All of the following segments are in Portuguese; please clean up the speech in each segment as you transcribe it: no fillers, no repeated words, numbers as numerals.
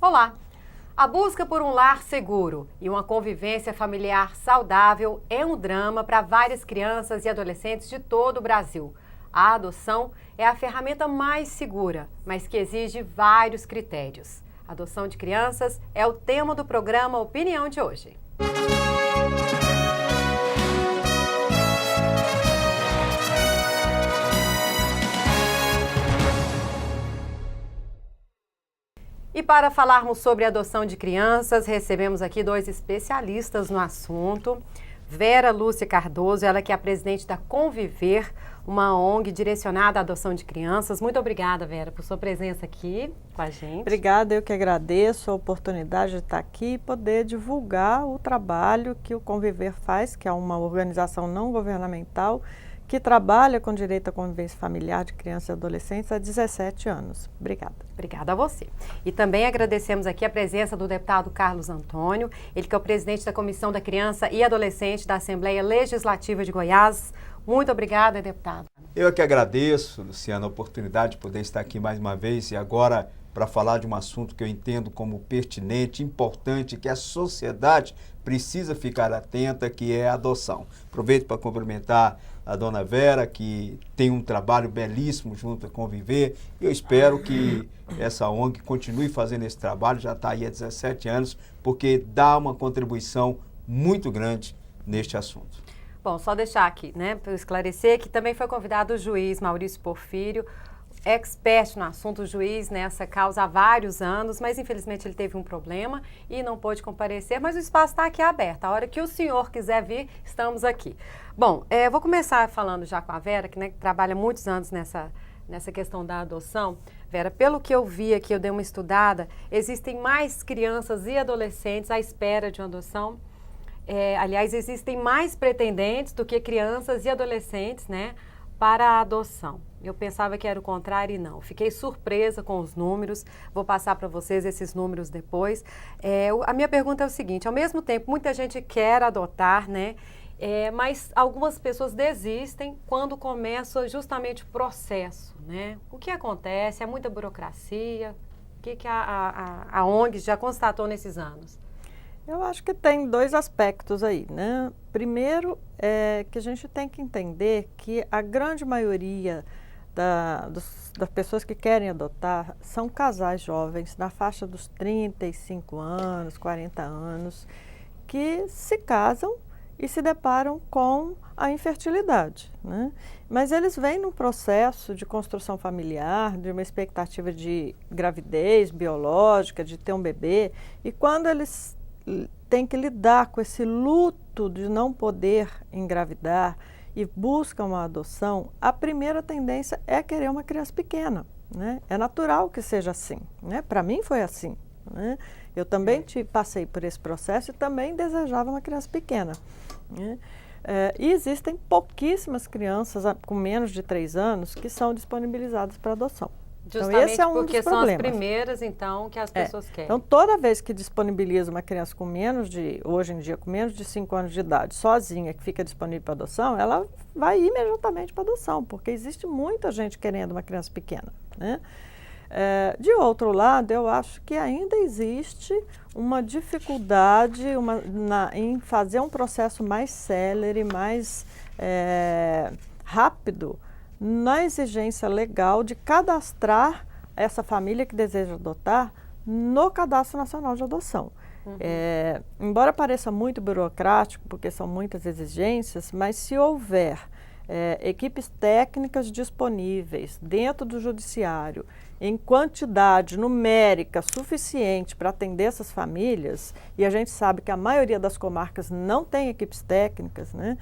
Olá! A busca por um lar seguro e uma convivência familiar saudável é um drama para várias crianças e adolescentes de todo o Brasil. A adoção é a ferramenta mais segura, mas que exige vários critérios. Adoção de crianças é o tema do programa Opinião de hoje. E para falarmos sobre adoção de crianças, recebemos aqui dois especialistas no assunto. Vera Lúcia Cardoso, ela que é a presidente da Conviver, uma ONG direcionada à adoção de crianças. Muito obrigada, Vera, por sua presença aqui com a gente. Obrigada, eu que agradeço a oportunidade de estar aqui e poder divulgar o trabalho que o Conviver faz, que é uma organização não governamental que trabalha com direito à convivência familiar de crianças e adolescentes há 17 anos. Obrigada. Obrigada a você. E também agradecemos aqui a presença do deputado Carlos Antônio, ele que é o presidente da Comissão da Criança e Adolescente da Assembleia Legislativa de Goiás. Muito obrigada, deputado. Eu que agradeço, Luciana, a oportunidade de poder estar aqui mais uma vez e agora para falar de um assunto que eu entendo como pertinente, importante, que a sociedade precisa ficar atenta, que é a adoção. Aproveito para cumprimentar a dona Vera, que tem um trabalho belíssimo junto a Conviver. Eu espero que essa ONG continue fazendo esse trabalho, já está aí há 17 anos, porque dá uma contribuição muito grande neste assunto. Bom, só deixar aqui, né, para esclarecer que também foi convidado o juiz Maurício Porfírio, expert no assunto, juiz nessa causa há vários anos, mas infelizmente ele teve um problema e não pôde comparecer, mas o espaço está aqui aberto. A hora que o senhor quiser vir, estamos aqui. Bom, vou começar falando já com a Vera, que, né, trabalha muitos anos nessa questão da adoção. Vera, pelo que eu vi aqui, eu dei uma estudada, existem mais crianças e adolescentes à espera de uma adoção. Aliás, existem mais pretendentes do que crianças e adolescentes, né, para a adoção. Eu pensava que era o contrário e não. Fiquei surpresa com os números, vou passar para vocês esses números depois. A minha pergunta é o seguinte, ao mesmo tempo, muita gente quer adotar, né? Mas algumas pessoas desistem quando começa justamente o processo, né? O que acontece? É muita burocracia? O que a ONG já constatou nesses anos? Eu acho que tem dois aspectos aí, né? Primeiro, é que a gente tem que entender que a grande maioria das pessoas que querem adotar são casais jovens, na faixa dos 35 anos, 40 anos, que se casam e se deparam com a infertilidade, né? Mas eles vêm num processo de construção familiar, de uma expectativa de gravidez biológica, de ter um bebê, e quando eles têm que lidar com esse luto de não poder engravidar e buscam uma adoção, a primeira tendência é querer uma criança pequena, né? É natural que seja assim, né? Para mim foi assim, né? Eu também passei por esse processo e também desejava uma criança pequena, né? E existem pouquíssimas crianças com menos de 3 anos que são disponibilizadas para adoção. Justamente então, esse é um porque dos são problemas. as primeiras, então, que as pessoas querem. Então, toda vez que disponibiliza uma criança hoje em dia, com menos de 5 anos de idade, sozinha, que fica disponível para adoção, ela vai imediatamente para adoção, porque existe muita gente querendo uma criança pequena, né? De outro lado, eu acho que ainda existe uma dificuldade em fazer um processo mais célere, mais rápido, na exigência legal de cadastrar essa família que deseja adotar no Cadastro Nacional de Adoção. Uhum. Embora pareça muito burocrático, porque são muitas exigências, mas se houver equipes técnicas disponíveis dentro do judiciário, em quantidade numérica suficiente para atender essas famílias, e a gente sabe que a maioria das comarcas não tem equipes técnicas, né?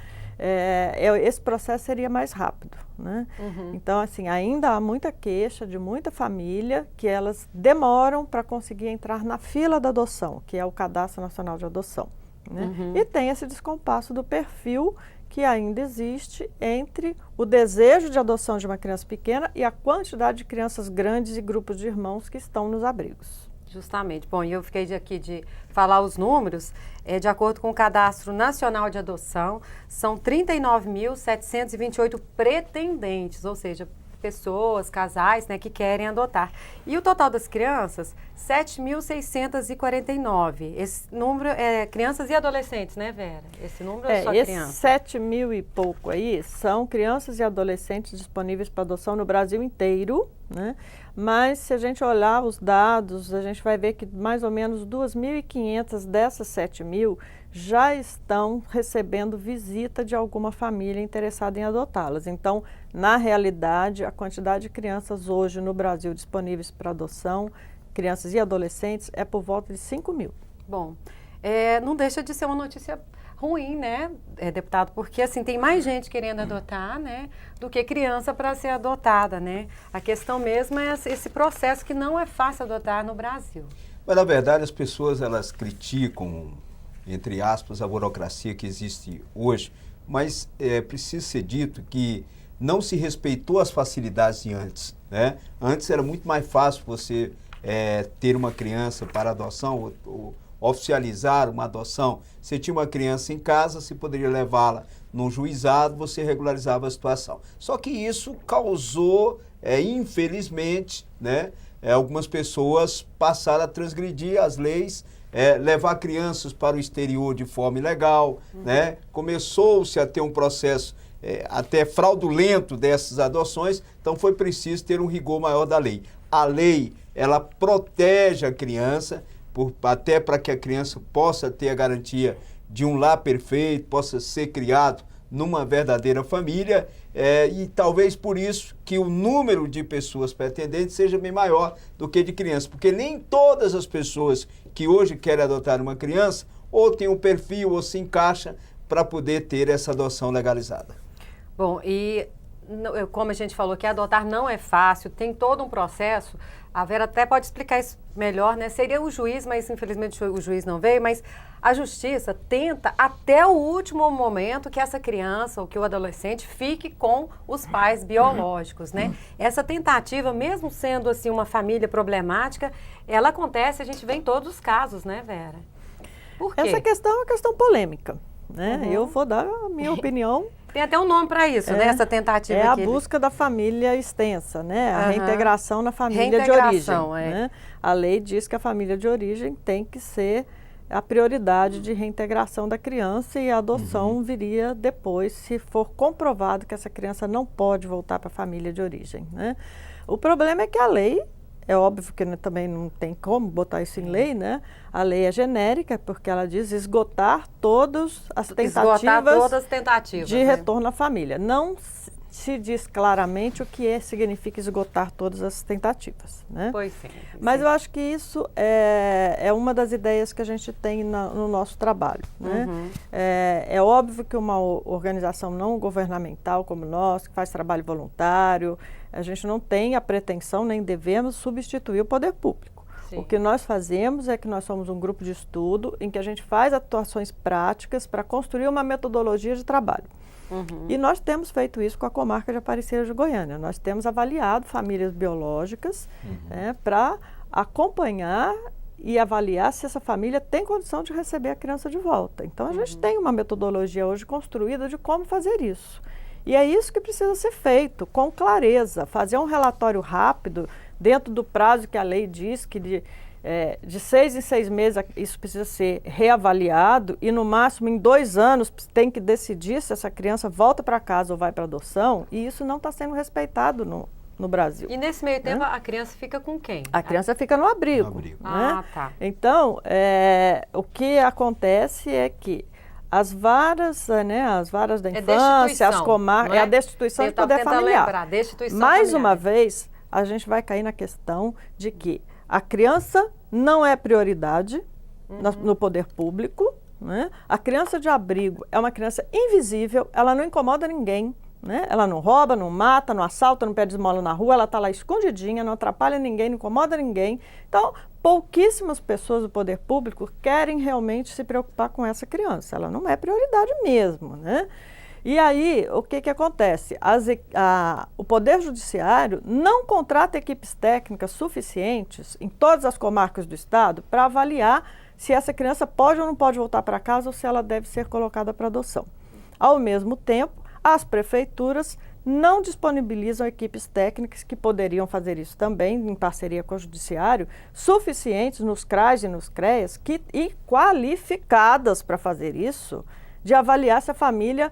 Esse processo seria mais rápido, né? Uhum. Então, assim, ainda há muita queixa de muita família que elas demoram para conseguir entrar na fila da adoção, que é o Cadastro Nacional de Adoção, né? Uhum. E tem esse descompasso do perfil que ainda existe entre o desejo de adoção de uma criança pequena e a quantidade de crianças grandes e grupos de irmãos que estão nos abrigos. Justamente. Bom, e eu fiquei aqui de falar os números. De acordo com o Cadastro Nacional de Adoção, são 39.728 pretendentes, ou seja, pessoas, casais, né, que querem adotar. E o total das crianças, 7.649. Esse número é crianças e adolescentes, né, Vera? Esse número é só criança? Esses 7.000 e pouco aí são crianças e adolescentes disponíveis para adoção no Brasil inteiro, né? Mas se a gente olhar os dados, a gente vai ver que mais ou menos 2.500 dessas 7.000 já estão recebendo visita de alguma família interessada em adotá-las. Então, na realidade, a quantidade de crianças hoje no Brasil disponíveis para adoção, crianças e adolescentes, é por volta de 5.000. Bom, não deixa de ser uma notícia ruim, né, deputado? Porque, assim, tem mais gente querendo adotar, né, do que criança para ser adotada, né? A questão mesmo é esse processo que não é fácil adotar no Brasil. Mas, na verdade, as pessoas, elas criticam, entre aspas, a burocracia que existe hoje, mas é preciso ser dito que não se respeitou as facilidades de antes, né? Antes era muito mais fácil você ter uma criança para adoção, ou oficializar uma adoção. Você tinha uma criança em casa, você poderia levá-la num juizado, você regularizava a situação. Só que isso causou, infelizmente, né, algumas pessoas passaram a transgredir as leis, levar crianças para o exterior de forma ilegal, né? Começou-se a ter um processo até fraudulento dessas adoções, então foi preciso ter um rigor maior da lei. A lei, ela protege a criança, até para que a criança possa ter a garantia de um lar perfeito, possa ser criado numa verdadeira família, e talvez por isso que o número de pessoas pretendentes seja bem maior do que de crianças, porque nem todas as pessoas que hoje querem adotar uma criança ou tem um perfil ou se encaixa para poder ter essa adoção legalizada. Bom, e como a gente falou que adotar não é fácil, tem todo um processo. A Vera até pode explicar isso melhor, né? Seria o juiz, mas infelizmente o juiz não veio, mas a justiça tenta até o último momento que essa criança ou que o adolescente fique com os pais biológicos, né? Essa tentativa, mesmo sendo assim uma família problemática, ela acontece, a gente vê em todos os casos, né, Vera? Por quê? Essa questão é uma questão polêmica, né? Eu vou dar a minha opinião. Tem até um nome para isso, né? Essa tentativa. É a busca da família extensa, né? A reintegração na família de origem. Né? A lei diz que a família de origem tem que ser a prioridade de reintegração da criança e a adoção viria depois, se for comprovado que essa criança não pode voltar para a família de origem, né? O problema é que a lei, é óbvio que também não tem como botar isso em lei, né? A lei é genérica, porque ela diz esgotar todas as tentativas de retorno à família. Não se diz claramente o que significa esgotar todas as tentativas, né? Pois sim. Mas eu acho que isso é uma das ideias que a gente tem no nosso trabalho, né? É óbvio que uma organização não governamental como nós, que faz trabalho voluntário, a gente não tem a pretensão, nem devemos substituir o poder público. Sim. O que nós fazemos é que nós somos um grupo de estudo em que a gente faz atuações práticas para construir uma metodologia de trabalho. E nós temos feito isso com a comarca de Aparecida de Goiânia. Nós temos avaliado famílias biológicas, né, para acompanhar e avaliar se essa família tem condição de receber a criança de volta. Então, a gente tem uma metodologia hoje construída de como fazer isso. E é isso que precisa ser feito, com clareza, fazer um relatório rápido, dentro do prazo que a lei diz, que de 6 em 6 meses isso precisa ser reavaliado e no máximo em 2 anos tem que decidir se essa criança volta para casa ou vai para adoção, e isso não está sendo respeitado no Brasil. E nesse meio tempo a criança fica com quem? A criança fica no abrigo. Né? Ah, tá. Então, o que acontece é que as varas da infância, as comarcas, a destituição de poder familiar. Mais uma vez, a gente vai cair na questão de que a criança não é prioridade no poder público, né? A criança de abrigo é uma criança invisível, ela não incomoda ninguém, né? Ela não rouba, não mata, não assalta, não pede esmola na rua, ela está lá escondidinha, não atrapalha ninguém, não incomoda ninguém. Então, pouquíssimas pessoas do poder público querem realmente se preocupar com essa criança. Ela não é prioridade mesmo, né? E aí, o que acontece? O Poder Judiciário não contrata equipes técnicas suficientes em todas as comarcas do Estado para avaliar se essa criança pode ou não pode voltar para casa ou se ela deve ser colocada para adoção. Ao mesmo tempo, as prefeituras não disponibilizam equipes técnicas que poderiam fazer isso também, em parceria com o Judiciário, suficientes nos CRAs e nos CREAs e qualificadas para fazer isso, de avaliar se a família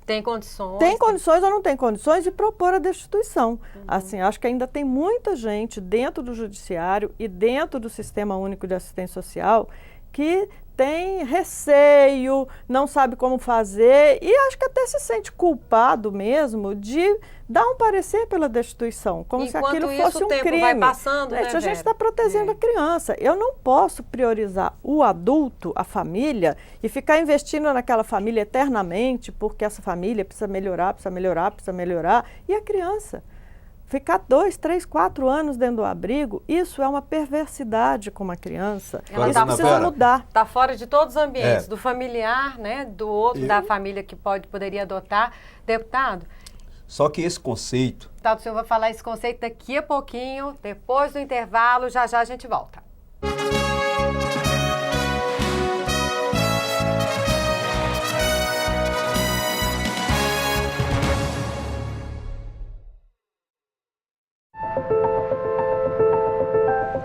tem condições. Tem condições ou não tem condições de propor a destituição. Assim, acho que ainda tem muita gente dentro do Judiciário e dentro do Sistema Único de Assistência Social que tem receio, não sabe como fazer e acho que até se sente culpado mesmo de dar um parecer pela destituição, como se aquilo fosse um crime. Enquanto isso, o tempo vai passando, né, a gente está protegendo a criança. Eu não posso priorizar o adulto, a família, e ficar investindo naquela família eternamente, porque essa família precisa melhorar, precisa melhorar, precisa melhorar, e a criança. Ficar 2, 3, 4 anos dentro do abrigo, isso é uma perversidade com uma criança. Ela isso precisa mudar. Está fora de todos os ambientes, do familiar, né, do outro, da família que poderia adotar. Deputado? Só que esse conceito... Deputado, o senhor vai falar esse conceito daqui a pouquinho, depois do intervalo, já a gente volta.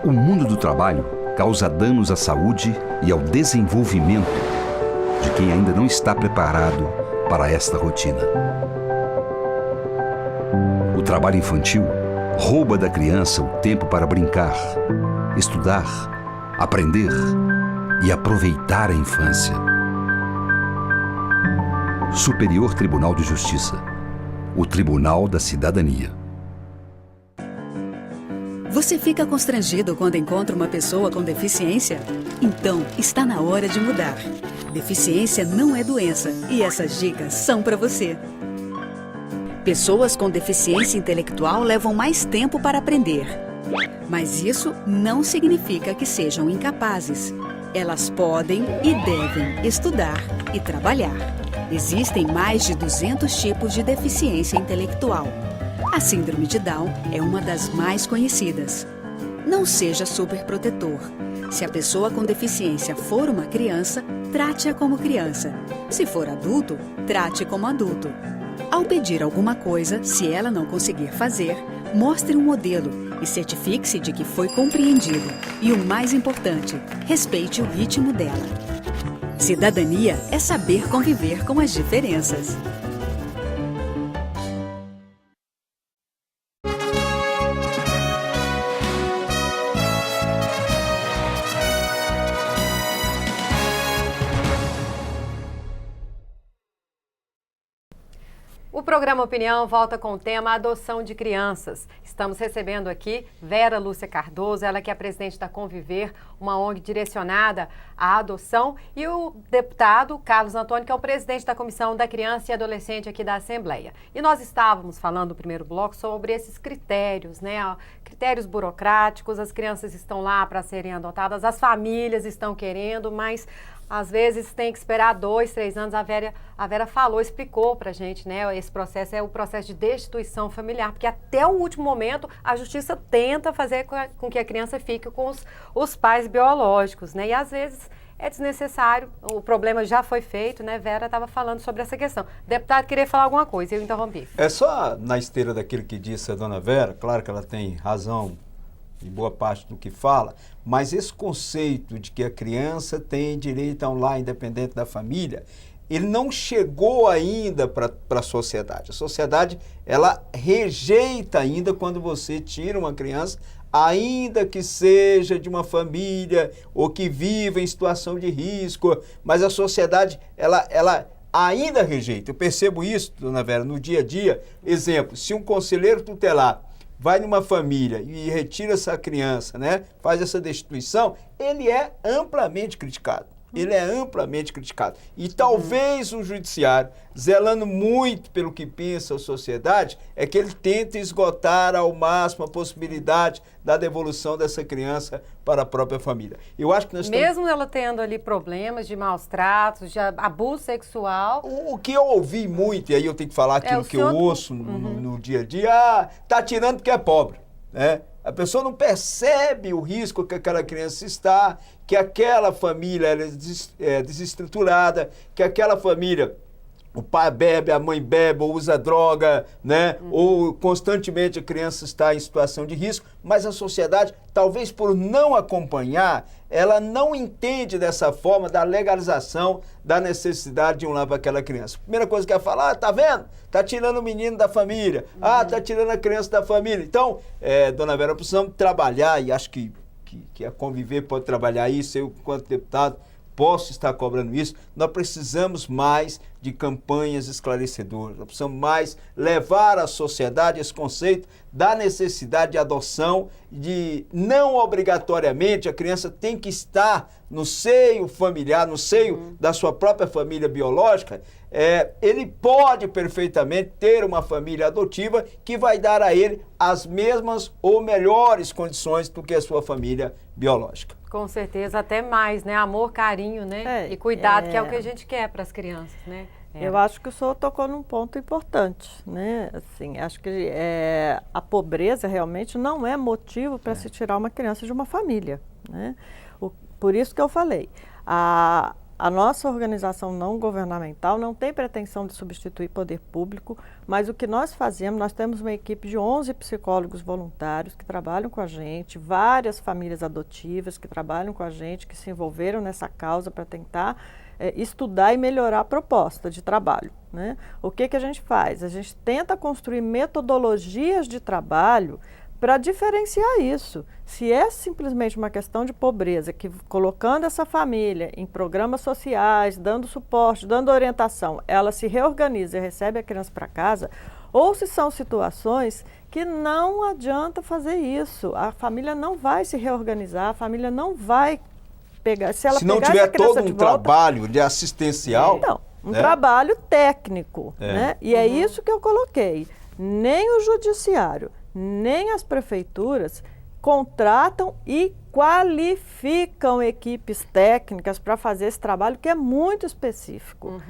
O mundo do trabalho causa danos à saúde e ao desenvolvimento de quem ainda não está preparado para esta rotina. O trabalho infantil rouba da criança o tempo para brincar, estudar, aprender e aproveitar a infância. Superior Tribunal de Justiça, o Tribunal da Cidadania. Você fica constrangido quando encontra uma pessoa com deficiência? Então, está na hora de mudar. Deficiência não é doença e essas dicas são para você. Pessoas com deficiência intelectual levam mais tempo para aprender. Mas isso não significa que sejam incapazes. Elas podem e devem estudar e trabalhar. Existem mais de 200 tipos de deficiência intelectual. A síndrome de Down é uma das mais conhecidas. Não seja superprotetor. Se a pessoa com deficiência for uma criança, trate-a como criança. Se for adulto, trate como adulto. Ao pedir alguma coisa, se ela não conseguir fazer, mostre um modelo e certifique-se de que foi compreendido. E o mais importante, respeite o ritmo dela. Cidadania é saber conviver com as diferenças. O programa Opinião volta com o tema adoção de crianças. Estamos recebendo aqui Vera Lúcia Cardoso, ela que é presidente da Conviver, uma ONG direcionada à adoção, e o deputado Carlos Antônio, que é o presidente da Comissão da Criança e Adolescente aqui da Assembleia. E nós estávamos falando no primeiro bloco sobre esses critérios, né? Critérios burocráticos, as crianças estão lá para serem adotadas, as famílias estão querendo, mas às vezes tem que esperar 2, 3 anos. A Vera falou, explicou pra gente, né? Esse processo é o processo de destituição familiar, porque até o último momento a justiça tenta fazer com que a criança fique com os pais biológicos, né? E às vezes é desnecessário, o problema já foi feito, né? Vera estava falando sobre essa questão. Deputado, queria falar alguma coisa, eu interrompi. É só na esteira daquilo que disse a dona Vera, claro que ela tem razão em boa parte do que fala, mas esse conceito de que a criança tem direito a um lar independente da família, ele não chegou ainda para a sociedade. A sociedade, ela rejeita ainda quando você tira uma criança, ainda que seja de uma família ou que viva em situação de risco, mas a sociedade, ela ainda rejeita. Eu percebo isso, dona Vera, no dia a dia. Exemplo, se um conselheiro tutelar vai numa família e retira essa criança, né, faz essa destituição, ele é amplamente criticado. Ele é amplamente criticado. E talvez o judiciário, zelando muito pelo que pensa a sociedade, é que ele tenta esgotar ao máximo a possibilidade da devolução dessa criança para a própria família. Eu acho que nós mesmo ela tendo ali problemas de maus tratos, de abuso sexual. O que eu ouvi muito, e aí eu tenho que falar aquilo que eu ouço no dia a dia, tá tirando porque é pobre, né? A pessoa não percebe o risco que aquela criança está, que aquela família é desestruturada, que aquela família o pai bebe, a mãe bebe, ou usa droga, né? Ou constantemente a criança está em situação de risco, mas a sociedade, talvez por não acompanhar, ela não entende dessa forma da legalização da necessidade de um lar para aquela criança. Primeira coisa que ela fala, tá vendo? Tá tirando o menino da família, tá tirando a criança da família. Então, dona Vera, precisamos trabalhar, e acho que a Conviver pode trabalhar isso, eu, enquanto deputado, posso estar cobrando isso. Nós precisamos mais de campanhas esclarecedoras, nós precisamos mais levar à sociedade esse conceito da necessidade de adoção, de não obrigatoriamente a criança tem que estar no seio familiar, no seio da sua própria família biológica. Ele pode perfeitamente ter uma família adotiva que vai dar a ele as mesmas ou melhores condições do que a sua família biológica. Com certeza, até mais, né? Amor, carinho, né? E cuidado, que é o que a gente quer para as crianças, né? Eu acho que o senhor tocou num ponto importante, né? Assim, acho que a pobreza realmente não é motivo para se tirar uma criança de uma família, né? Por isso que eu falei, a nossa organização não governamental não tem pretensão de substituir poder público, mas o que nós fazemos, nós temos uma equipe de 11 psicólogos voluntários que trabalham com a gente, várias famílias adotivas que trabalham com a gente, que se envolveram nessa causa para tentar estudar e melhorar a proposta de trabalho, né? O que a gente faz? A gente tenta construir metodologias de trabalho para diferenciar isso. Se é simplesmente uma questão de pobreza, que colocando essa família em programas sociais, dando suporte, dando orientação, ela se reorganiza e recebe a criança para casa, ou se são situações que não adianta fazer isso, a família não vai se reorganizar, a família não vai pegar, se não tiver todo um trabalho de assistencial, então, um trabalho técnico, né? E é isso que eu coloquei. Nem o judiciário, nem as prefeituras contratam e qualificam equipes técnicas para fazer esse trabalho que é muito específico.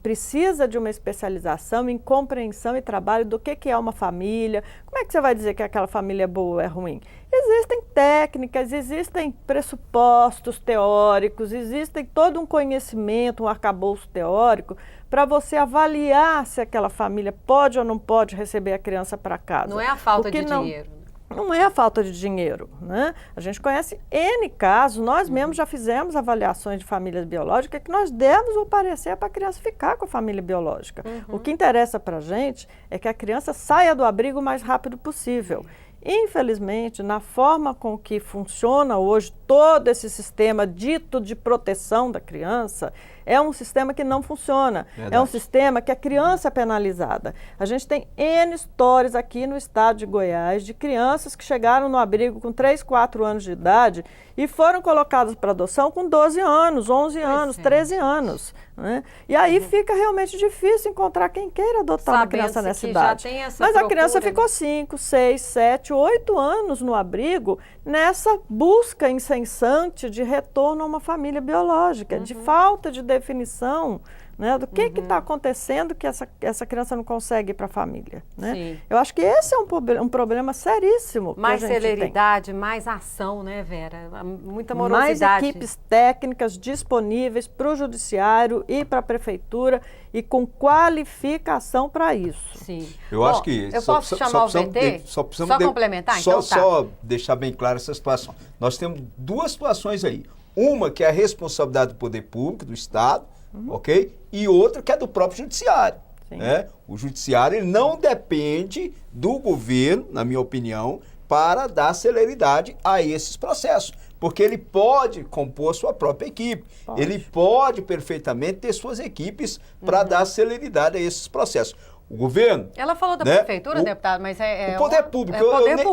Precisa de uma especialização em compreensão e trabalho do que é uma família. Como é que você vai dizer que aquela família é boa ou é ruim? Existem técnicas, existem pressupostos teóricos, existem todo um conhecimento, um arcabouço teórico para você avaliar se aquela família pode ou não pode receber a criança para casa. Não é a falta de dinheiro. Não é a falta de dinheiro, né? A gente conhece N casos, nós mesmos já fizemos avaliações de famílias biológicas que nós demos o parecer para a criança ficar com a família biológica. O que interessa para a gente é que a criança saia do abrigo o mais rápido possível. Infelizmente, na forma com que funciona hoje todo esse sistema dito de proteção da criança, é um sistema que não funciona. Verdade. É um sistema que a criança é penalizada. A gente tem N histórias aqui no estado de Goiás de crianças que chegaram no abrigo com 3, 4 anos de idade e foram colocadas para adoção com 12 anos, 11 anos, 13 anos. Né? E aí fica realmente difícil encontrar quem queira adotar uma criança nessa idade. Mas a criança ficou 5, 6, 7, 8 anos no abrigo nessa busca incessante de retorno a uma família biológica, de falta de definição, né, do que está acontecendo que essa criança não consegue ir para a família. Né? Eu acho que esse é um problema seríssimo. Mais celeridade, mais ação, né, Vera? Muita morosidade. Mais equipes técnicas disponíveis para o judiciário e para a prefeitura e com qualificação para isso. Sim. Eu acho que... Eu posso chamar o VT? Só complementar? Só deixar bem clara essa situação. Nós temos duas situações aí. Uma que é a responsabilidade do poder público, do Estado, ok? E outra que é do próprio judiciário. Né? O judiciário ele não depende do governo, na minha opinião, para dar celeridade a esses processos. Porque ele pode compor sua própria equipe. Ele pode perfeitamente ter suas equipes para dar celeridade a esses processos. O governo... Ela falou da prefeitura, deputado, mas o poder público.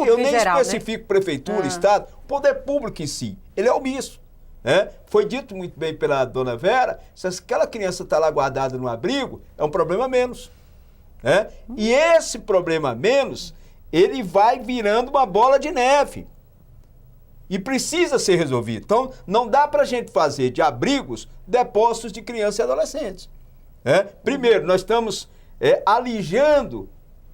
Eu nem geral, especifico prefeitura, Estado. O poder público em si, ele é omisso. Foi dito muito bem pela dona Vera, se aquela criança está lá guardada no abrigo, é um problema a menos. E esse problema a menos, ele vai virando uma bola de neve. E precisa ser resolvido. Então, não dá para a gente fazer de abrigos depósitos de crianças e adolescentes. Primeiro, nós estamos alijando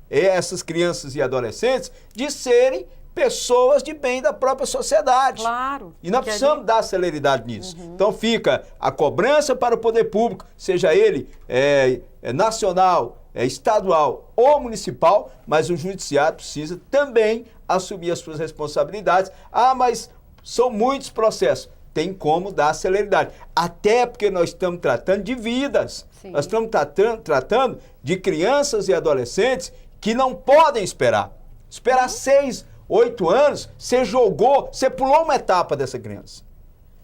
essas crianças e adolescentes de serem pessoas de bem da própria sociedade. Claro. E nós precisamos dar celeridade nisso. Então fica a cobrança para o poder público, seja ele nacional, estadual ou municipal, mas o judiciário precisa também assumir as suas responsabilidades. Ah, mas são muitos processos. Tem como dar celeridade. Até porque nós estamos tratando de vidas. Sim. Nós estamos tratando de crianças e adolescentes que não podem esperar. Esperar 6, 8 anos, você jogou, você pulou uma etapa dessa criança.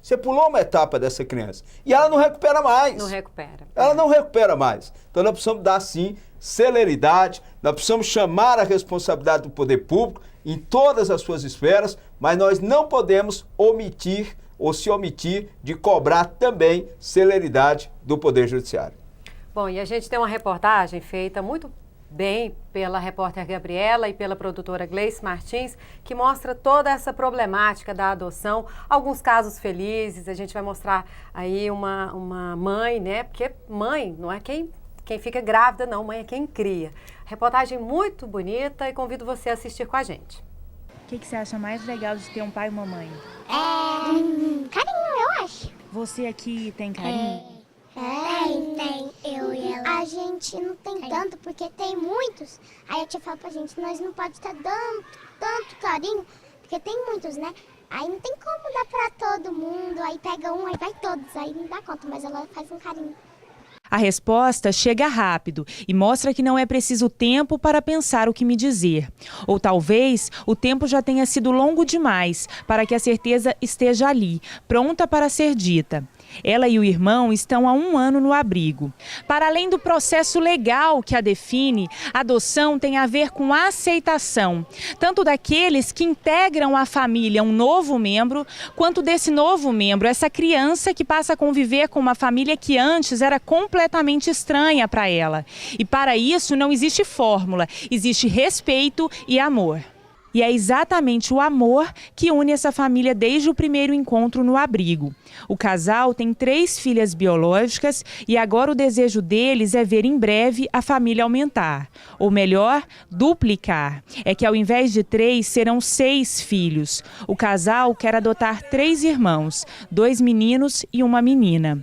Você pulou uma etapa dessa criança. E ela não recupera mais. Não recupera. Ela não recupera mais. Então nós precisamos dar, sim, celeridade, nós precisamos chamar a responsabilidade do poder público em todas as suas esferas, mas nós não podemos omitir ou se omitir de cobrar também celeridade do Poder Judiciário. Bom, e a gente tem uma reportagem feita muito bem pela repórter Gabriela e pela produtora Gleice Martins, que mostra toda essa problemática da adoção, alguns casos felizes. A gente vai mostrar aí uma mãe, né? Porque mãe não é quem fica grávida, não, mãe é quem cria. Reportagem muito bonita e convido você a assistir com a gente. O que você acha mais legal de ter um pai e uma mãe? Carinho, eu acho. Você aqui tem carinho? Tem. Eu e ela. A gente não tem tanto, porque tem muitos. Aí a tia fala pra gente, nós não pode estar dando tanto carinho, porque tem muitos, né? Aí não tem como dar pra todo mundo, aí pega um, aí vai todos, aí não dá conta, mas ela faz um carinho. A resposta chega rápido e mostra que não é preciso tempo para pensar o que me dizer. Ou talvez o tempo já tenha sido longo demais para que a certeza esteja ali, pronta para ser dita. Ela e o irmão estão há 1 ano no abrigo. Para além do processo legal que a define, a adoção tem a ver com aceitação, tanto daqueles que integram a família um novo membro, quanto desse novo membro, essa criança que passa a conviver com uma família que antes era completamente estranha para ela. E para isso não existe fórmula, existe respeito e amor. E é exatamente o amor que une essa família desde o primeiro encontro no abrigo. O casal tem 3 filhas biológicas e agora o desejo deles é ver em breve a família aumentar. Ou melhor, duplicar. É que ao invés de 3, serão 6 filhos. O casal quer adotar 3 irmãos, 2 meninos e uma menina.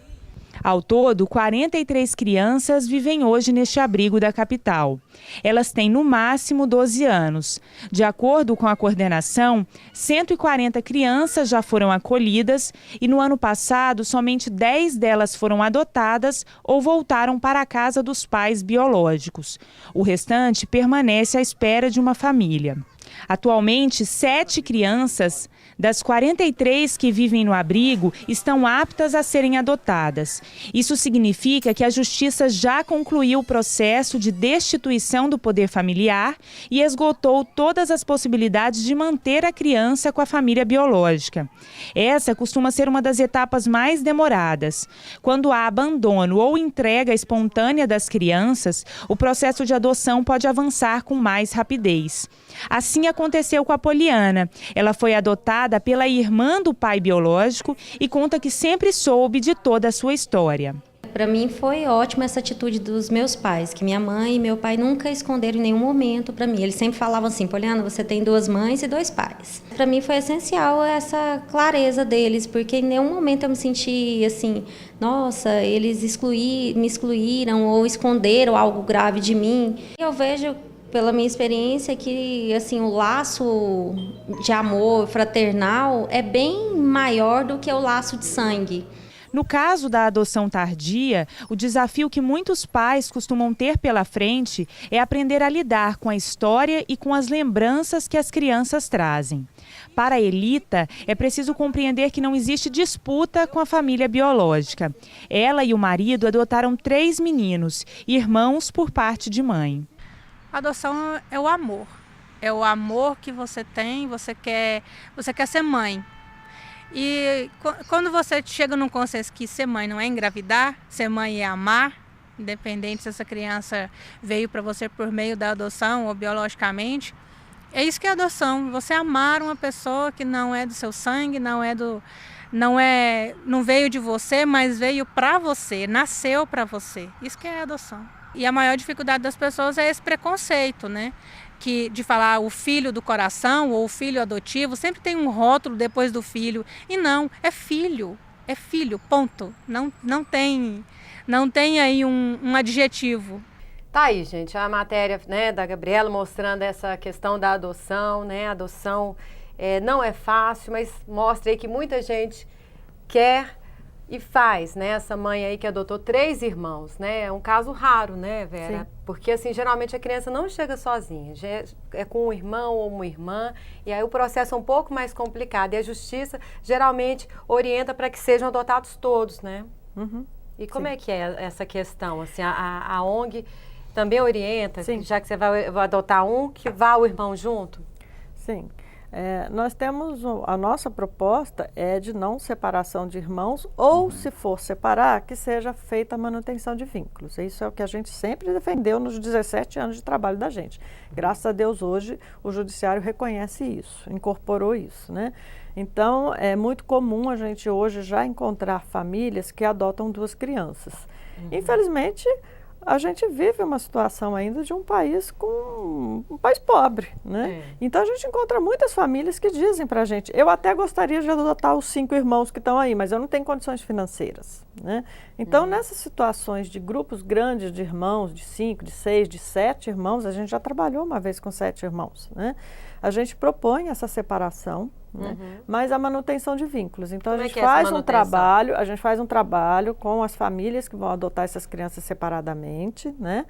Ao todo, 43 crianças vivem hoje neste abrigo da capital. Elas têm no máximo 12 anos. De acordo com a coordenação, 140 crianças já foram acolhidas e no ano passado somente 10 delas foram adotadas ou voltaram para a casa dos pais biológicos. O restante permanece à espera de uma família. Atualmente, 7 crianças das 43 que vivem no abrigo estão aptas a serem adotadas. Isso significa que a Justiça já concluiu o processo de destituição do poder familiar e esgotou todas as possibilidades de manter a criança com a família biológica. Essa costuma ser uma das etapas mais demoradas. Quando há abandono ou entrega espontânea das crianças, o processo de adoção pode avançar com mais rapidez. Assim aconteceu com a Poliana. Ela foi adotada pela irmã do pai biológico e conta que sempre soube de toda a sua história. Para mim foi ótima essa atitude dos meus pais, que minha mãe e meu pai nunca esconderam em nenhum momento para mim. Eles sempre falavam assim, Poliana, você tem 2 mães e 2 pais. Para mim foi essencial essa clareza deles, porque em nenhum momento eu me senti assim, nossa, eles me excluíram ou esconderam algo grave de mim. Eu vejo pela minha experiência que assim, o laço de amor fraternal é bem maior do que o laço de sangue. No caso da adoção tardia, o desafio que muitos pais costumam ter pela frente é aprender a lidar com a história e com as lembranças que as crianças trazem. Para a Elita, é preciso compreender que não existe disputa com a família biológica. Ela e o marido adotaram 3 meninos, irmãos por parte de mãe. A adoção é o amor. É o amor que você tem, você quer ser mãe. E quando você chega num consenso que ser mãe não é engravidar, ser mãe é amar, independente se essa criança veio para você por meio da adoção ou biologicamente, é isso que é adoção. Você amar uma pessoa que não é do seu sangue, não veio de você, mas veio para você, nasceu para você. Isso que é adoção. E a maior dificuldade das pessoas é esse preconceito, né? de falar o filho do coração ou o filho adotivo, sempre tem um rótulo depois do filho. E não, é filho, ponto. Não tem aí um adjetivo. Tá aí, gente, a matéria, né, da Gabriela mostrando essa questão da adoção, né? A adoção não é fácil, mas mostra aí que muita gente quer e faz, né? Essa mãe aí que adotou 3 irmãos, né? É um caso raro, né, Vera? Sim. Porque, assim, geralmente a criança não chega sozinha, é com um irmão ou uma irmã, e aí o processo é um pouco mais complicado. E a justiça geralmente orienta para que sejam adotados todos, né? Uhum. E como Sim. é que é essa questão? Assim, a ONG também orienta, Sim. já que você vai adotar um, que vá o irmão junto? Sim. Nós temos, a nossa proposta é de não separação de irmãos, ou se for separar, que seja feita a manutenção de vínculos. Isso é o que a gente sempre defendeu nos 17 anos de trabalho da gente. Graças a Deus, hoje, o judiciário reconhece isso, incorporou isso, né? Então, é muito comum a gente hoje já encontrar famílias que adotam 2 crianças. Infelizmente, a gente vive uma situação ainda de um país pobre, né? Então a gente encontra muitas famílias que dizem pra gente, eu até gostaria de adotar os 5 irmãos que estão aí, mas eu não tenho condições financeiras, né? Então nessas situações de grupos grandes de irmãos, de 5, de 6, de 7 irmãos, a gente já trabalhou uma vez com 7 irmãos, né? A gente propõe essa separação, né? Mas a manutenção de vínculos. Então a gente faz um trabalho com as famílias que vão adotar essas crianças separadamente, né?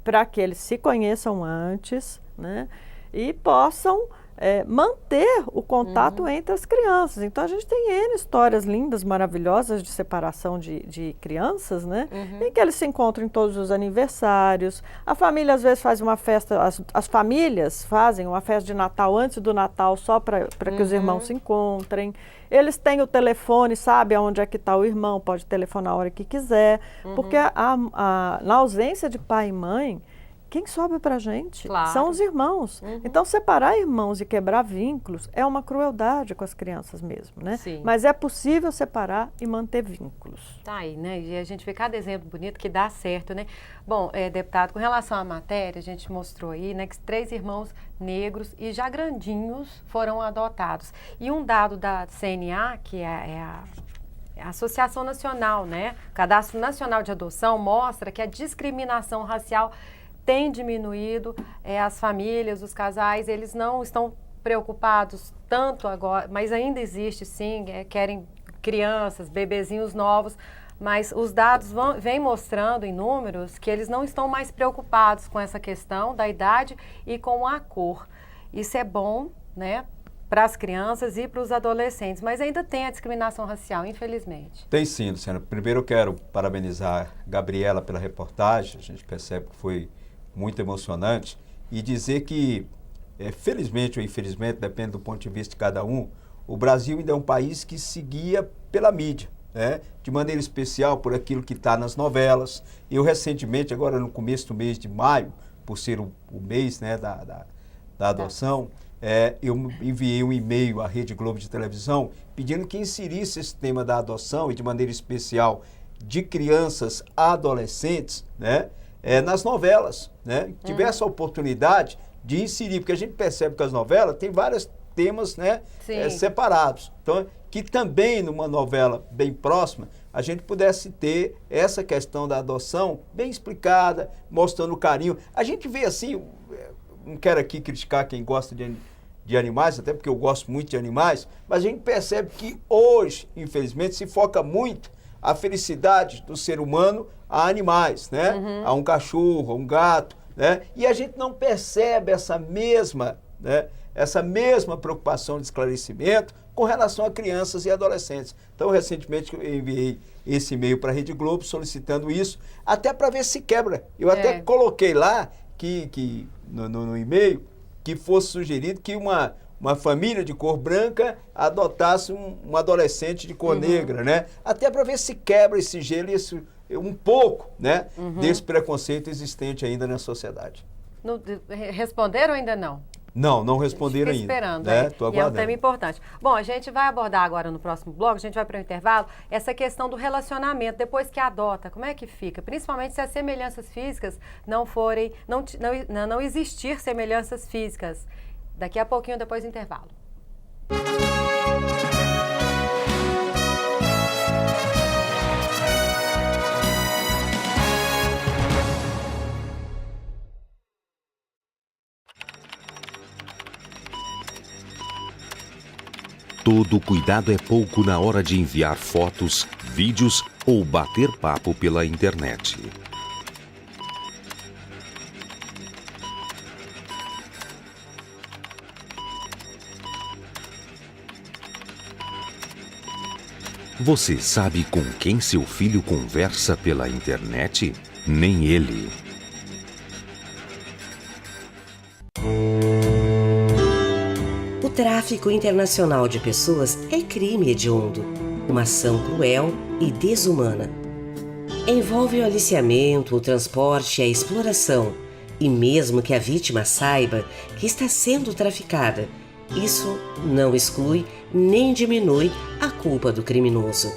Para que eles se conheçam antes, né? E possam manter o contato entre as crianças. Então a gente tem N histórias lindas, maravilhosas de separação de crianças, né? Em que eles se encontram em todos os aniversários. A família às vezes faz uma festa, as famílias fazem uma festa de Natal antes do Natal só para que os irmãos se encontrem. Eles têm o telefone, sabe aonde é que está o irmão, pode telefonar a hora que quiser. Porque na ausência de pai e mãe, quem sobe para a gente são os irmãos. Então, separar irmãos e quebrar vínculos é uma crueldade com as crianças mesmo, né? Sim. Mas é possível separar e manter vínculos. Tá aí, né? E a gente vê cada exemplo bonito que dá certo, né? Bom, deputado, com relação à matéria, a gente mostrou aí, né, que 3 irmãos negros e já grandinhos foram adotados. E um dado da CNA, que é a Associação Nacional, né? O Cadastro Nacional de Adoção mostra que a discriminação racial tem diminuído, as famílias, os casais, eles não estão preocupados tanto agora, mas ainda existe sim, querem crianças, bebezinhos novos, mas os dados vêm mostrando em números que eles não estão mais preocupados com essa questão da idade e com a cor. Isso é bom, né, para as crianças e para os adolescentes, mas ainda tem a discriminação racial, infelizmente. Tem sim, Luciana. Primeiro eu quero parabenizar a Gabriela pela reportagem, a gente percebe que foi muito emocionante, e dizer que, felizmente ou infelizmente, depende do ponto de vista de cada um, o Brasil ainda é um país que se guia pela mídia, né? De maneira especial por aquilo que está nas novelas. Eu recentemente, agora no começo do mês de maio, por ser o mês, né, da adoção, eu enviei um e-mail à Rede Globo de televisão pedindo que inserisse esse tema da adoção e de maneira especial de crianças adolescentes, né? Nas novelas, né? Tivesse a oportunidade de inserir, porque a gente percebe que as novelas têm vários temas, né, separados. Então, que também numa novela bem próxima, a gente pudesse ter essa questão da adoção bem explicada, mostrando carinho. A gente vê assim, não quero aqui criticar quem gosta de animais, até porque eu gosto muito de animais, mas a gente percebe que hoje, infelizmente, se foca muito a felicidade do ser humano a animais, né? A um cachorro, a um gato, né? E a gente não percebe essa mesma preocupação de esclarecimento com relação a crianças e adolescentes. Então, recentemente, eu enviei esse e-mail para a Rede Globo solicitando isso, até para ver se quebra. Eu até coloquei lá que no e-mail que fosse sugerido que uma família de cor branca adotasse um adolescente de cor negra, né? Até para ver se quebra esse gelo e um pouco, né, desse preconceito existente ainda na sociedade. Responderam ou ainda não? Não responderam ainda. Esperando, né? Tô E é um aguardando. tema importante. Bom, a gente vai abordar agora no próximo bloco, a gente vai para o intervalo, essa questão do relacionamento, depois que adota, como é que fica? Principalmente se as semelhanças físicas não existir semelhanças físicas. Daqui a pouquinho, depois do intervalo. Todo cuidado é pouco na hora de enviar fotos, vídeos ou bater papo pela internet. Você sabe com quem seu filho conversa pela internet? Nem ele. O tráfico internacional de pessoas é crime hediondo, uma ação cruel e desumana. Envolve o aliciamento, o transporte e a exploração, e mesmo que a vítima saiba que está sendo traficada, isso não exclui nem diminui a culpa do criminoso.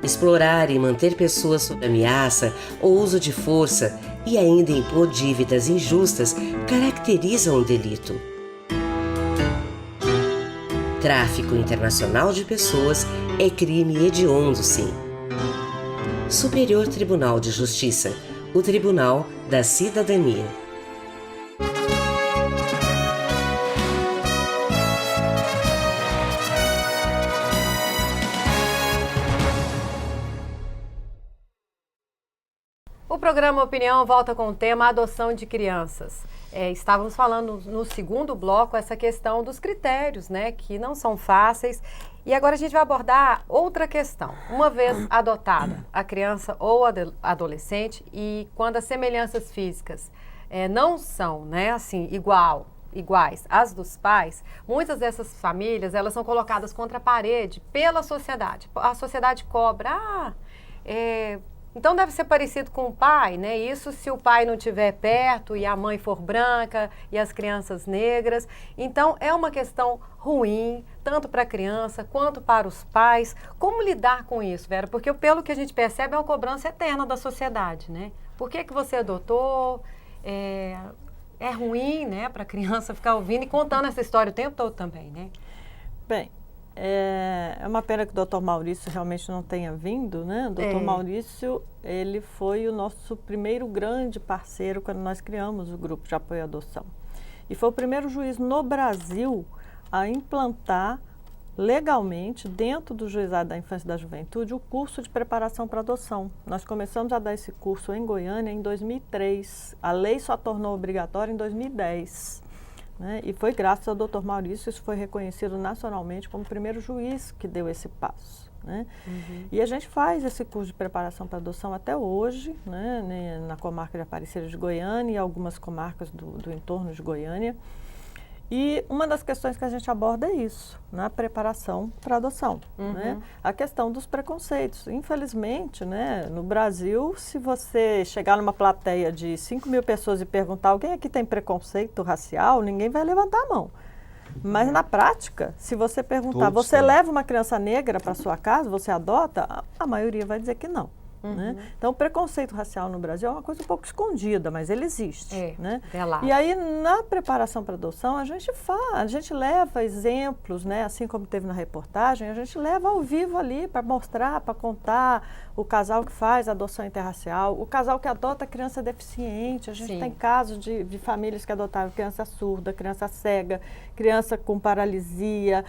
Explorar e manter pessoas sob ameaça ou uso de força e ainda impor dívidas injustas caracterizam o delito. Tráfico internacional de pessoas é crime hediondo, sim. Superior Tribunal de Justiça, o Tribunal da Cidadania. O programa Opinião volta com o tema adoção de crianças. Estávamos falando no segundo bloco essa questão dos critérios, né, que não são fáceis. E agora a gente vai abordar outra questão. Uma vez adotada a criança ou adolescente, e quando as semelhanças físicas não são, né, assim, iguais às dos pais, muitas dessas famílias elas são colocadas contra a parede pela sociedade. A sociedade cobra, então deve ser parecido com o pai, né? Isso se o pai não estiver perto e a mãe for branca e as crianças negras. Então é uma questão ruim, tanto para a criança quanto para os pais. Como lidar com isso, Vera? Porque pelo que a gente percebe é uma cobrança eterna da sociedade, né? Por que você adotou? É ruim, né, para a criança ficar ouvindo e contando essa história o tempo todo também, né? Bem, é uma pena que o Dr. Maurício realmente não tenha vindo, né? O Dr. Maurício, ele foi o nosso primeiro grande parceiro quando nós criamos o grupo de apoio à adoção. E foi o primeiro juiz no Brasil a implantar legalmente, dentro do Juizado da Infância e da Juventude, o curso de preparação para adoção. Nós começamos a dar esse curso em Goiânia em 2003. A lei só tornou obrigatória em 2010. Né? E foi graças ao Dr. Maurício, isso foi reconhecido nacionalmente como o primeiro juiz que deu esse passo. Né? E a gente faz esse curso de preparação para adoção até hoje, né? Na comarca de Aparecida de Goiânia e algumas comarcas do entorno de Goiânia. E uma das questões que a gente aborda é isso, na preparação para adoção, né? A questão dos preconceitos. Infelizmente, né, no Brasil, se você chegar numa plateia de 5.000 pessoas e perguntar alguém aqui tem preconceito racial, ninguém vai levantar a mão. Mas na prática, se você perguntar, você leva uma criança negra para sua casa, você adota, a maioria vai dizer que não. Né? Então, o preconceito racial no Brasil é uma coisa um pouco escondida, mas ele existe. Né? E aí, na preparação para adoção, a gente leva exemplos, né? Assim como teve na reportagem, a gente leva ao vivo ali para mostrar, para contar o casal que faz adoção interracial, o casal que adota criança deficiente. A gente tem casos de famílias que adotaram criança surda, criança cega, criança com paralisia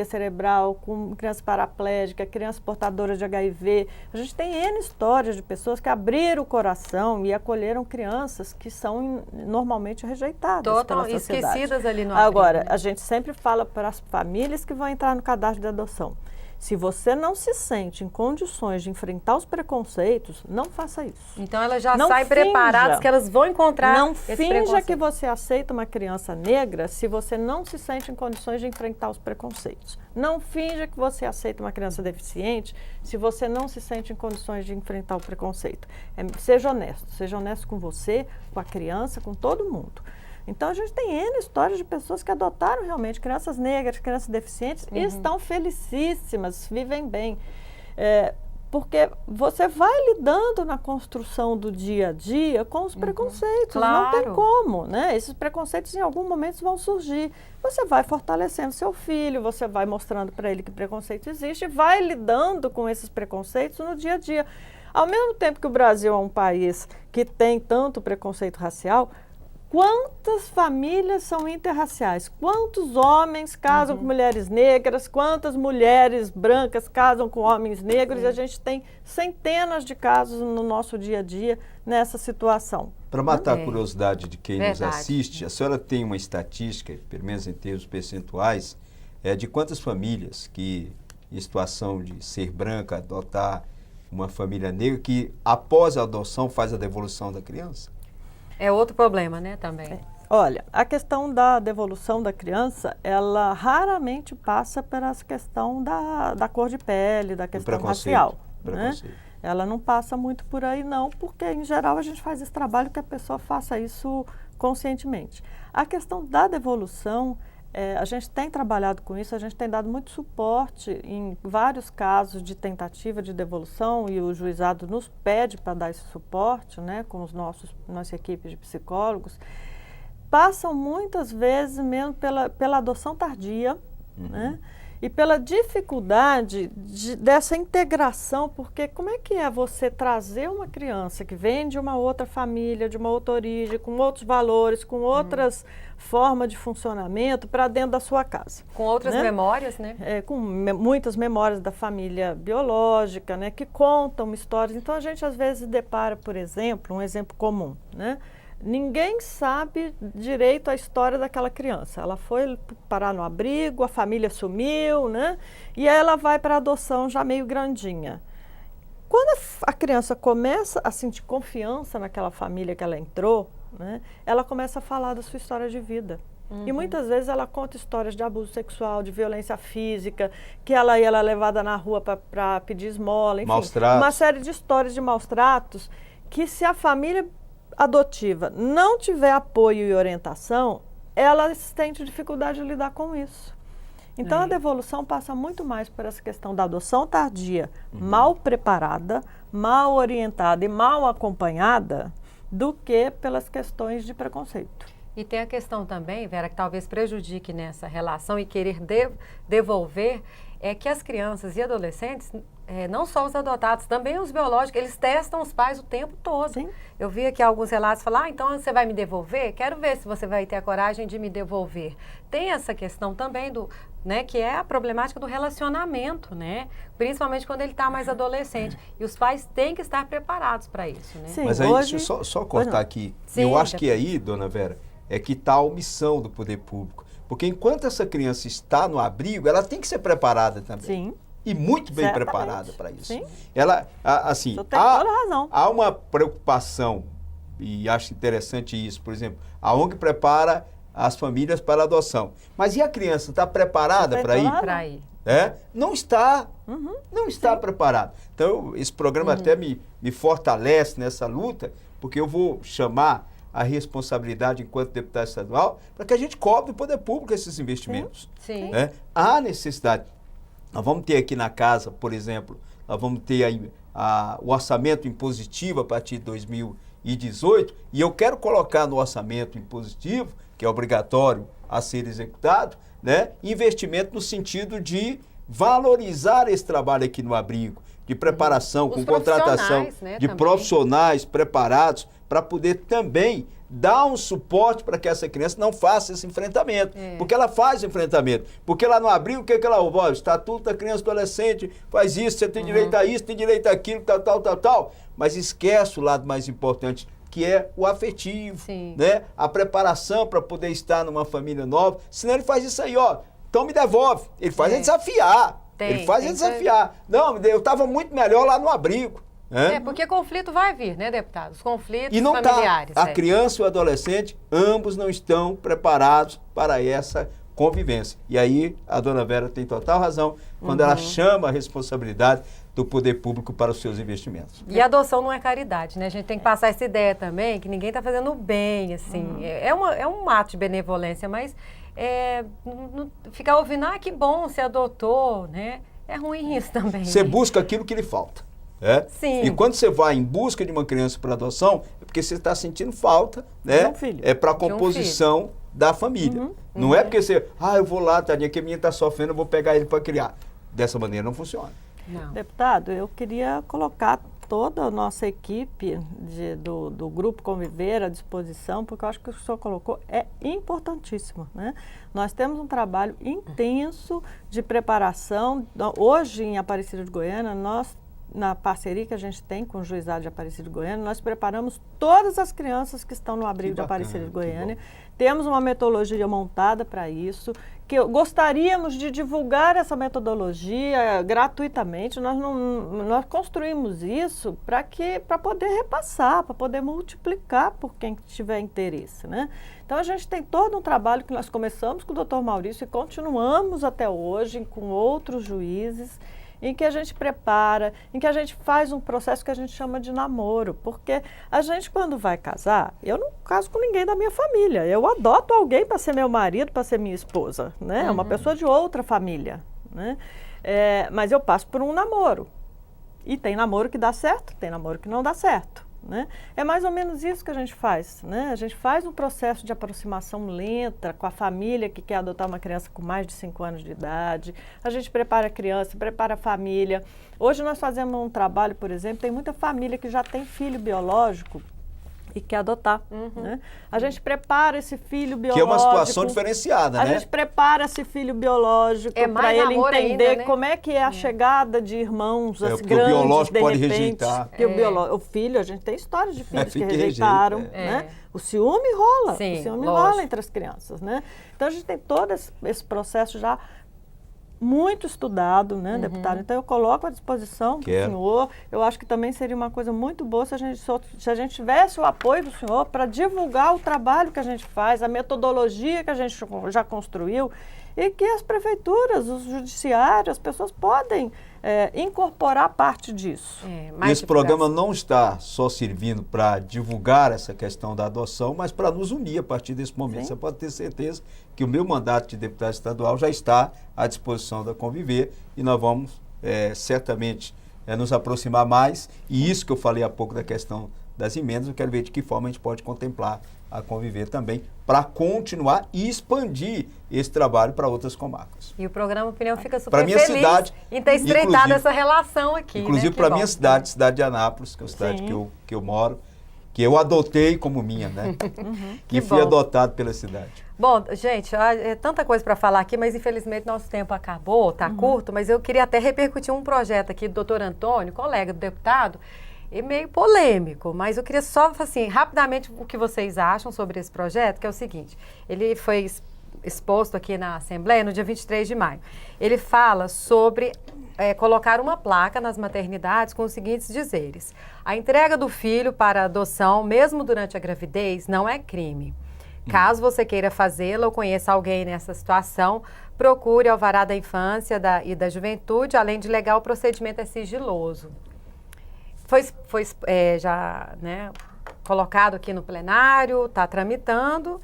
cerebral, com criança paraplégica, criança portadora de HIV. A gente tem N histórias de pessoas que abriram o coração e acolheram crianças que são normalmente rejeitadas pela sociedade. Esquecidas ali no Agora, abrigo, né? A gente sempre fala para as famílias que vão entrar no cadastro de adoção. Se você não se sente em condições de enfrentar os preconceitos, não faça isso. Então elas já saem preparadas que elas vão encontrar esse preconceito. Não finja que você aceita uma criança negra se você não se sente em condições de enfrentar os preconceitos. Não finja que você aceita uma criança deficiente se você não se sente em condições de enfrentar o preconceito. Seja honesto com você, com a criança, com todo mundo. Então, a gente tem N histórias de pessoas que adotaram realmente crianças negras, crianças deficientes, e estão felicíssimas, vivem bem. Porque você vai lidando na construção do dia a dia com os preconceitos, não tem como, né? Esses preconceitos em algum momento vão surgir. Você vai fortalecendo seu filho, você vai mostrando para ele que preconceito existe, e vai lidando com esses preconceitos no dia a dia. Ao mesmo tempo que o Brasil é um país que tem tanto preconceito racial, quantas famílias são interraciais? Quantos homens casam com mulheres negras? Quantas mulheres brancas casam com homens negros? E a gente tem centenas de casos no nosso dia a dia nessa situação. Para matar a curiosidade de quem nos assiste, a senhora tem uma estatística, pelo menos em termos percentuais, de quantas famílias que, em situação de ser branca, adotar uma família negra, que após a adoção faz a devolução da criança? É outro problema, né, também. Olha, a questão da devolução da criança, ela raramente passa pela questão da cor de pele, da questão racial. Né? Ela não passa muito por aí, não, porque, em geral, a gente faz esse trabalho que a pessoa faça isso conscientemente. A questão da devolução, a gente tem trabalhado com isso, a gente tem dado muito suporte em vários casos de tentativa de devolução, e o juizado nos pede para dar esse suporte, né, com nossa equipe de psicólogos. Passam muitas vezes mesmo pela adoção tardia, né, e pela dificuldade dessa integração, porque como é que é você trazer uma criança que vem de uma outra família, de uma outra origem, com outros valores, com outras formas de funcionamento para dentro da sua casa? Com outras memórias, né? Com muitas memórias da família biológica, né, que contam histórias. Então, a gente às vezes depara, por exemplo, um exemplo comum, né? Ninguém sabe direito a história daquela criança. Ela foi parar no abrigo, a família sumiu, né? E aí ela vai para a adoção já meio grandinha. Quando a criança começa a sentir confiança naquela família que ela entrou, né, ela começa a falar da sua história de vida. E muitas vezes ela conta histórias de abuso sexual, de violência física, que ela era levada na rua para pedir esmola, enfim. Uma série de histórias de maus tratos que, se a família adotiva não tiver apoio e orientação, ela tem dificuldade de lidar com isso. Então, a devolução passa muito mais por essa questão da adoção tardia, mal preparada, mal orientada e mal acompanhada, do que pelas questões de preconceito. E tem a questão também, Vera, que talvez prejudique nessa relação e querer devolver, é que as crianças e adolescentes, não só os adotados, também os biológicos, eles testam os pais o tempo todo. Sim. Eu vi aqui alguns relatos falar, então você vai me devolver? Quero ver se você vai ter a coragem de me devolver. Tem essa questão também que é a problemática do relacionamento, né? Principalmente quando ele está mais adolescente. E os pais têm que estar preparados para isso, né? Sim, mas aí, deixa eu só cortar aqui. Sim, eu acho que aí, dona Vera, é que está a omissão do poder público. Porque enquanto essa criança está no abrigo, ela tem que ser preparada também. Sim. E muito bem Certamente. preparada para isso. Sim. Ela, assim, tem toda a razão. Há uma preocupação, e acho interessante isso, por exemplo, a ONG prepara as famílias para a adoção. Mas e a criança está preparada para ir? Para ir. Não está, não está preparada. Então, esse programa até me fortalece nessa luta, porque eu vou chamar a responsabilidade enquanto deputado estadual para que a gente cobre do poder público esses investimentos. Sim. Há necessidade. Nós vamos ter aqui na casa, por exemplo, nós vamos ter o orçamento impositivo a partir de 2018, e eu quero colocar no orçamento impositivo, que é obrigatório a ser executado, né, investimento no sentido de valorizar esse trabalho aqui no abrigo, de preparação, com contratação de profissionais preparados para poder também dar um suporte para que essa criança não faça esse enfrentamento. Porque ela faz enfrentamento. Porque lá no abrigo, o que ela ouve? O Estatuto da Criança e Adolescente faz isso, você tem direito a isso, tem direito àquilo, tal. Mas esquece o lado mais importante, que é o afetivo, né? A preparação para poder estar numa família nova. Senão ele faz isso aí, então me devolve. Ele faz desafiar. Ele faz desafiar. Não, eu estava muito melhor lá no abrigo. Porque conflito vai vir, né, deputado? Os conflitos e não familiares. A criança e o adolescente, ambos não estão preparados para essa convivência. E aí a dona Vera tem total razão quando ela chama a responsabilidade do poder público para os seus investimentos. E a adoção não é caridade, né? A gente tem que passar essa ideia também, que ninguém está fazendo bem, assim. É um ato de benevolência, mas ficar ouvindo, que bom, você adotou, né? É ruim isso também. Você busca aquilo que lhe falta. Sim. E quando você vai em busca de uma criança para adoção, é porque você está sentindo falta, né? um filho. É para a composição da família. Não é porque você, eu vou lá, tadinha, que a minha está sofrendo, eu vou pegar ele para criar. Dessa maneira não funciona. Não. Deputado, eu queria colocar toda a nossa equipe do Grupo Conviver à disposição, porque eu acho que o que o senhor colocou é importantíssimo, né? Nós temos um trabalho intenso de preparação. Hoje, em Aparecida de Goiânia, na parceria que a gente tem com o Juizado de Aparecida de Goiânia, nós preparamos todas as crianças que estão no abrigo de Aparecida de Goiânia. Temos uma metodologia montada para isso, que gostaríamos de divulgar essa metodologia gratuitamente. Nós construímos isso para poder repassar, para poder multiplicar por quem tiver interesse, né? Então, a gente tem todo um trabalho que nós começamos com o Dr. Maurício e continuamos até hoje com outros juízes, em que a gente prepara, em que a gente faz um processo que a gente chama de namoro. Porque a gente, quando vai casar, eu não caso com ninguém da minha família. Eu adoto alguém para ser meu marido, para ser minha esposa, né? Uma pessoa de outra família, né? Mas eu passo por um namoro. E tem namoro que dá certo, tem namoro que não dá certo, né? É mais ou menos isso que a gente faz, né? A gente faz um processo de aproximação lenta com a família que quer adotar uma criança com mais de 5 anos de idade. A gente prepara a criança, prepara a família. Hoje nós fazemos um trabalho, por exemplo, tem muita família que já tem filho biológico e quer adotar, né? A gente prepara esse filho biológico. Que é uma situação diferenciada, né? A gente prepara esse filho biológico para ele entender ainda, né? Como é que é a chegada de irmãos grandes, o biológico pode repente, rejeitar. O filho, a gente tem histórias de filhos que rejeitaram, né? O ciúme rola, sim, o ciúme rola entre as crianças, né? Então a gente tem todo esse processo já muito estudado, né, deputado? Então, eu coloco à disposição do senhor. Eu acho que também seria uma coisa muito boa se a gente tivesse o apoio do senhor para divulgar o trabalho que a gente faz, a metodologia que a gente já construiu, e que as prefeituras, os judiciários, as pessoas podem incorporar parte disso. Esse programa não está só servindo para divulgar essa questão da adoção, mas para nos unir a partir desse momento. Sim. Você pode ter certeza que o meu mandato de deputado estadual já está à disposição da Conviver e nós vamos certamente nos aproximar mais. E isso que eu falei há pouco da questão das emendas, eu quero ver de que forma a gente pode contemplar a Conviver também para continuar e expandir esse trabalho para outras comarcas. E o programa Opinião fica super pra minha feliz cidade, em ter estreitado essa relação aqui. Inclusive para a minha cidade, cidade de Anápolis, que é a cidade que eu moro, que eu adotei como minha, né? Que fui adotado pela cidade. Bom, gente, é tanta coisa para falar aqui, mas infelizmente nosso tempo acabou, está curto, mas eu queria até repercutir um projeto aqui do doutor Antônio, colega do deputado, é meio polêmico, mas eu queria só, assim, rapidamente o que vocês acham sobre esse projeto, que é o seguinte, ele foi exposto aqui na Assembleia no dia 23 de maio. Ele fala sobre colocar uma placa nas maternidades com os seguintes dizeres: a entrega do filho para adoção, mesmo durante a gravidez, não é crime. Caso você queira fazê-la ou conheça alguém nessa situação, procure alvará da infância e da juventude, além de legal, o procedimento é sigiloso. Foi já, né, colocado aqui no plenário, está tramitando,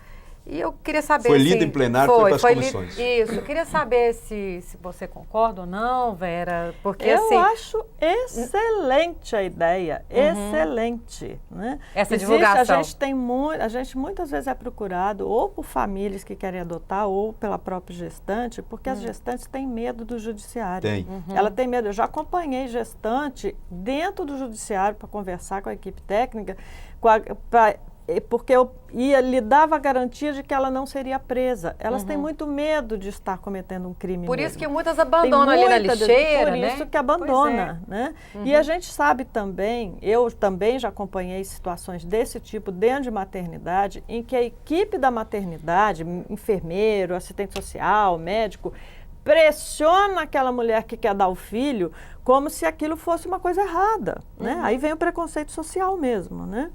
e eu queria saber... Foi lido em plenário, foi para as comissões. Isso, eu queria saber se você concorda ou não, Vera, porque eu acho excelente a ideia, excelente, né? Essa divulgação. A gente muitas vezes é procurado ou por famílias que querem adotar ou pela própria gestante, porque as gestantes têm medo do judiciário. Tem. Ela tem medo. Eu já acompanhei gestante dentro do judiciário para conversar com a equipe técnica, porque eu lhe dava a garantia de que ela não seria presa. Elas têm muito medo de estar cometendo um crime Por mesmo. isso que muitas abandonam ali na lixeira, né? Por isso que abandona, né? E a gente sabe também, eu também já acompanhei situações desse tipo dentro de maternidade, em que a equipe da maternidade, enfermeiro, assistente social, médico, pressiona aquela mulher que quer dar o filho como se aquilo fosse uma coisa errada, né? Aí vem o preconceito social mesmo, né?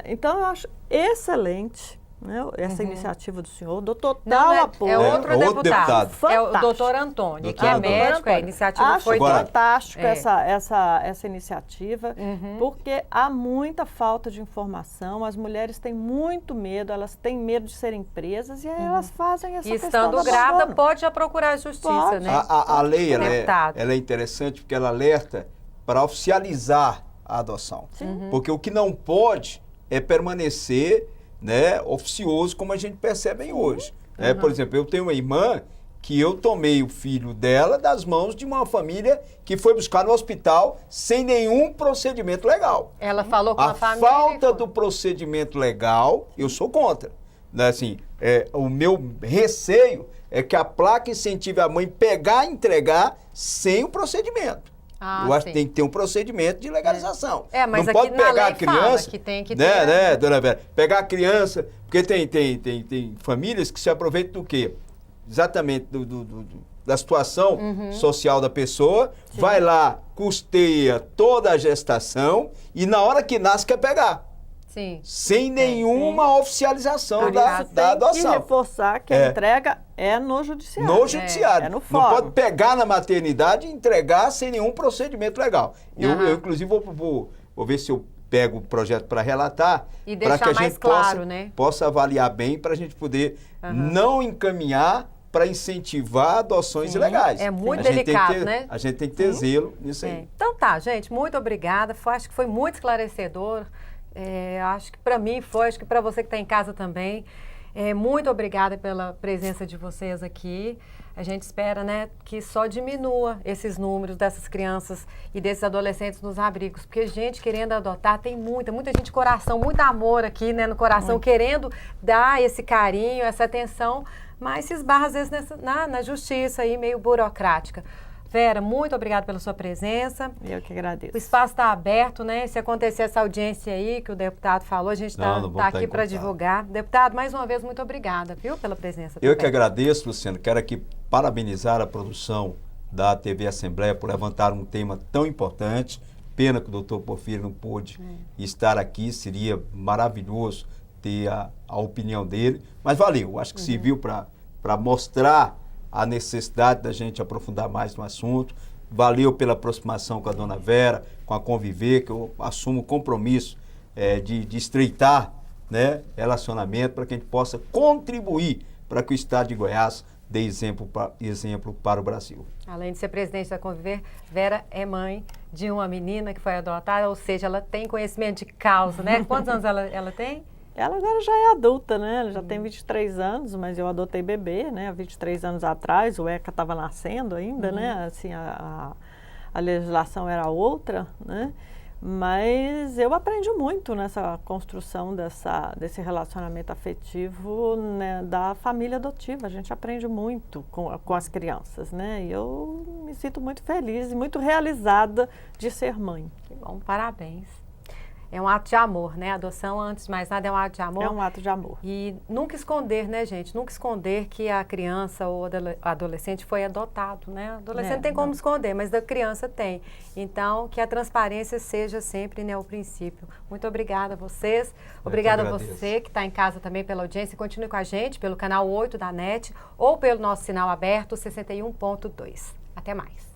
Então, eu acho excelente, né? Essa iniciativa do senhor, do total apoio. É outro deputado. Fantástico. É o doutor Antônio, que é médico, a iniciativa Acho foi fantástico essa iniciativa, porque há muita falta de informação, as mulheres têm muito medo, elas têm medo de serem presas e aí elas fazem essa questão. E estando grávida, pode já procurar a justiça, né? A lei, ela é interessante porque ela alerta para oficializar a adoção. Porque o que não pode é permanecer, né, oficioso, como a gente percebe hoje. Por exemplo, eu tenho uma irmã que eu tomei o filho dela das mãos de uma família que foi buscar no hospital sem nenhum procedimento legal. Ela falou com a família. A falta do procedimento legal, eu sou contra. Né? Assim, o meu receio é que a placa incentive a mãe pegar e entregar sem o procedimento. Eu acho que tem que ter um procedimento de legalização. Mas não aqui pode pegar a criança, que tem que ter, né, dona Vera? Pegar a criança, porque tem famílias que se aproveitam do quê? Exatamente da situação social da pessoa, vai lá, custeia toda a gestação e na hora que nasce quer pegar. Sim. Sem nenhuma oficialização da adoção. Tem que reforçar que a entrega é no judiciário. No judiciário. É no fórum. Não pode pegar na maternidade e entregar sem nenhum procedimento legal. Eu inclusive, vou ver se eu pego o projeto para relatar. E deixar que a mais gente claro, né? possa avaliar bem para a gente poder não encaminhar para incentivar adoções ilegais. É muito delicado, né? A gente tem que ter zelo nisso aí. Então tá, gente, muito obrigada. Acho que foi muito esclarecedor. Acho que para mim foi, acho que para você que está em casa também. Muito obrigada pela presença de vocês aqui. A gente espera, né, que só diminua esses números dessas crianças e desses adolescentes nos abrigos, porque gente querendo adotar, tem muita gente de coração, muito amor aqui, né, no coração, querendo dar esse carinho, essa atenção, mas se esbarra às vezes na justiça aí, meio burocrática. Vera, muito obrigada pela sua presença. Eu que agradeço. O espaço está aberto, né? Se acontecer essa audiência aí que o deputado falou, a gente está aqui para divulgar. Deputado, mais uma vez, muito obrigada, viu, pela presença. Eu que agradeço, Luciano. Quero aqui parabenizar a produção da TV Assembleia por levantar um tema tão importante. Pena que o doutor Porfírio não pôde estar aqui, seria maravilhoso ter a opinião dele. Mas valeu, acho que serviu para mostrar a necessidade da gente aprofundar mais no assunto. Valeu pela aproximação com a dona Vera, com a Conviver, que eu assumo o compromisso de estreitar, né, relacionamento para que a gente possa contribuir para que o Estado de Goiás dê exemplo para o Brasil. Além de ser presidente da Conviver, Vera é mãe de uma menina que foi adotada, ou seja, ela tem conhecimento de causa, né? Quantos anos ela tem? Ela agora já é adulta, né? Ela já tem 23 anos, mas eu adotei bebê, né? Há 23 anos atrás, o ECA estava nascendo ainda, né? Assim, a legislação era outra, né? Mas eu aprendi muito nessa construção desse relacionamento afetivo, né, da família adotiva. A gente aprende muito com as crianças, né? E eu me sinto muito feliz e muito realizada de ser mãe. Que bom, parabéns. É um ato de amor, né? A adoção, antes de mais nada, é um ato de amor. É um ato de amor. E nunca esconder, né, gente? Nunca esconder que a criança ou a adolescente foi adotado, né? A adolescente tem como esconder, mas da criança tem. Então, que a transparência seja sempre, né, o princípio. Muito obrigada a vocês. Obrigada a você que está em casa também pela audiência. Continue com a gente pelo canal 8 da NET ou pelo nosso sinal aberto 61.2. Até mais.